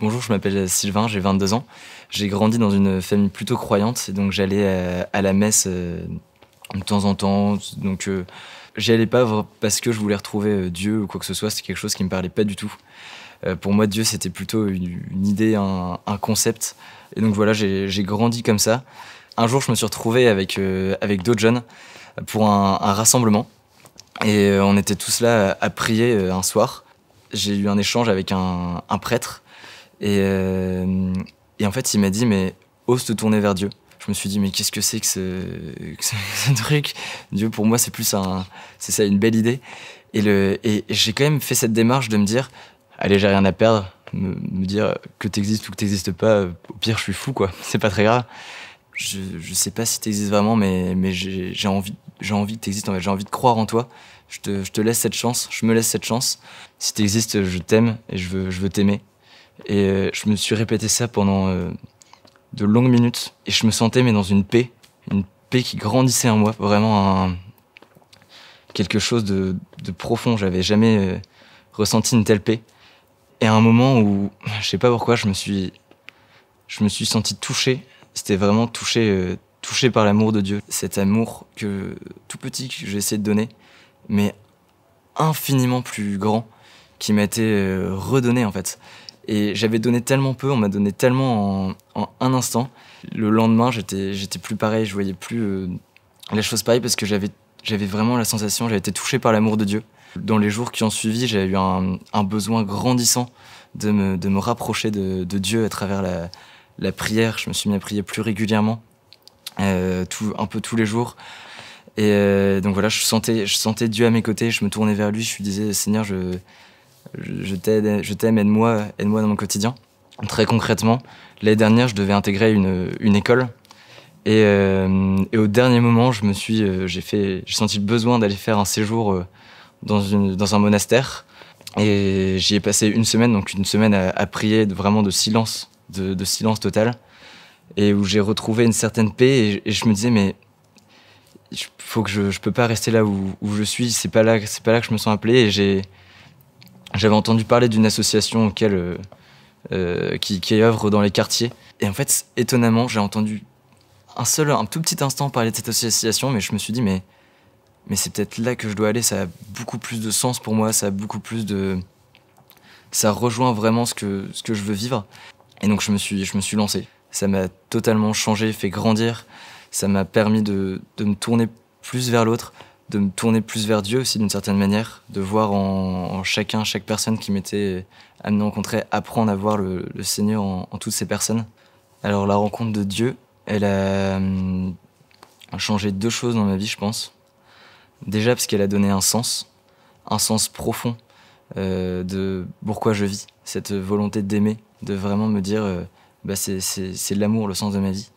Bonjour, je m'appelle Sylvain, j'ai 22 ans. J'ai grandi dans une famille plutôt croyante et donc j'allais à la messe de temps en temps. Donc j'y allais pas parce que je voulais retrouver Dieu ou quoi que ce soit, c'est quelque chose qui me parlait pas du tout. Pour moi, Dieu, c'était plutôt une idée, un concept. Et donc voilà, j'ai grandi comme ça. Un jour, je me suis retrouvé avec d'autres jeunes pour un rassemblement. Et on était tous là à prier un soir. J'ai eu un échange avec un prêtre. Et en fait, il m'a dit, mais ose te tourner vers Dieu. Je me suis dit, mais qu'est-ce que c'est que ce truc? Dieu, pour moi, c'est ça, une belle idée. Et j'ai quand même fait cette démarche de me dire, allez, j'ai rien à perdre. Me dire que t'existes ou que t'existes pas, au pire, je suis fou, quoi. C'est pas très grave. Je sais pas si t'existes vraiment, mais j'ai envie que t'existes, en fait. J'ai envie de croire en toi. Je te laisse cette chance, je me laisse cette chance. Si t'existes, je t'aime et je veux t'aimer. Et je me suis répété ça pendant de longues minutes. Et je me sentais mais dans une paix qui grandissait en moi. Vraiment quelque chose de profond. J'avais jamais ressenti une telle paix. Et à un moment où, je sais pas pourquoi, je me suis senti touché. C'était vraiment touché par l'amour de Dieu. Cet amour tout petit que j'ai essayé de donner, mais infiniment plus grand, qui m'a été redonné en fait. Et j'avais donné tellement peu, on m'a donné tellement en un instant. Le lendemain, j'étais plus pareil, je voyais plus les choses pareilles parce que j'avais vraiment la sensation, j'avais été touché par l'amour de Dieu. Dans les jours qui ont suivi, j'ai eu un besoin grandissant de me rapprocher de Dieu à travers la prière. Je me suis mis à prier plus régulièrement, un peu tous les jours. Et donc voilà, je sentais Dieu à mes côtés, je me tournais vers lui, je lui disais, Seigneur, je t'aime, aide-moi dans mon quotidien. Très concrètement, l'année dernière, je devais intégrer une école. Et au dernier moment, j'ai senti le besoin d'aller faire un séjour dans un monastère. Et j'y ai passé une semaine, donc une semaine à prier vraiment de silence, de silence total. Et où j'ai retrouvé une certaine paix. Et je me disais, mais faut que je peux pas rester là où je suis. C'est pas là que je me sens appelé. Et j'avais entendu parler d'une association qui œuvre dans les quartiers. Et en fait, étonnamment, j'ai entendu un tout petit instant parler de cette association, mais je me suis dit, mais c'est peut-être là que je dois aller. Ça a beaucoup plus de sens pour moi, ça rejoint vraiment ce que je veux vivre. Et donc, je me suis lancé. Ça m'a totalement changé, fait grandir. Ça m'a permis de me tourner plus vers l'autre, de me tourner plus vers Dieu aussi d'une certaine manière, de voir en chaque personne qui m'était amenée à rencontrer, apprendre à voir le Seigneur en toutes ces personnes. Alors la rencontre de Dieu, elle a changé deux choses dans ma vie, je pense. Déjà parce qu'elle a donné un sens profond de pourquoi je vis, cette volonté d'aimer, de vraiment me dire c'est l'amour, le sens de ma vie.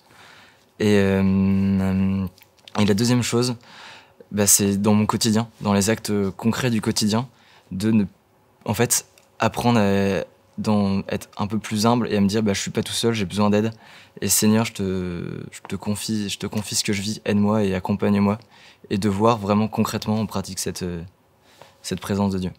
Et la deuxième chose, c'est dans mon quotidien, dans les actes concrets du quotidien, en fait, apprendre à être un peu plus humble et à me dire je suis pas tout seul, j'ai besoin d'aide. Et Seigneur, je te confie ce que je vis, aide-moi et accompagne-moi. Et de voir vraiment concrètement en pratique cette présence de Dieu.